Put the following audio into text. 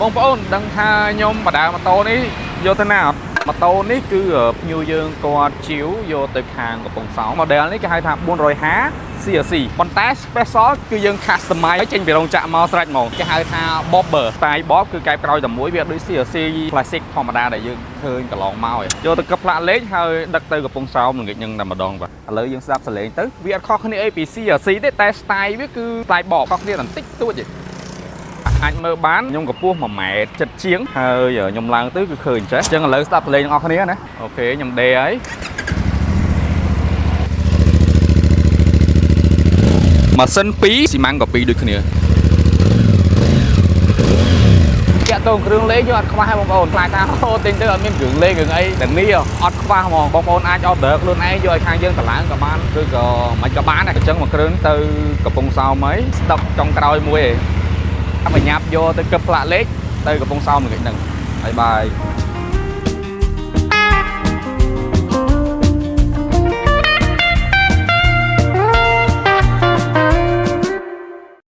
បងប្អូនដឹងថាខ្ញុំបដើម៉ូតូនេះយកទៅណាអត់ម៉ូតូនេះគឺភ្ញៀវយើងគាត់ជាវយកទៅខាងកំពង់សោម model នេះគេហៅថា450 CRC ប៉ុន្តែ special គឺយើង customize ចេញពីរោងចក្រមកស្រេចហ្មងគេហៅថា bobber style bob គឺកែបក្រោយតែមួយវាដូច CRC classic ធម្មតាដែលយើងឃើញកន្លងមកយកទៅកឹបផ្លាកលេខហើយដឹកទៅកំពង់សោមល្ងាចហ្នឹងតែម្ដងបាទឥឡូវយើងស្ដាប់សលេងទៅវាអត់ខុសគ្នាអីពី CRC ទេតែ style វាគឺ style bob ខុសគ្នាបន្តិចតួចទេអាចមើលបានខ្ញុំកម្ពស់1ម៉ែត្រចិត្តជាងហើយខ្ញុំឡើងទៅគឺឃើញចេះអញ្ចឹងឥឡូវស្ដាប់ភ្លេងទាំងអស់គ្នាណាអូខេខ្ញុំដេហើយម៉ាស៊ីន2ស៊ីម៉ាំងក៏2ដូចគ្នាតាក់ទងគ្រឿងលេងយើងអត់ខ្វះទេបងប្អូនខ្លាចថាអូទិញទៅអត់មានគ្រឿងលេងគ្រឿងអីទាំងនេះអត់ខ្វះហ្មងបងប្អូនអាច order ខ្លួនឯងយកឲ្យខាងយើងតម្លើងក៏បានឬក៏មិនក៏បានដែរអញ្ចឹងមួយគ្រឿងទៅកំពង់សោមអីស្តុកចុងក្រោយមួយឯងបញ្ញាប់យកទៅកឹបផ្លាកលេខទៅកំពង់សោមល្ងាចហ្នឹងបាយបាយ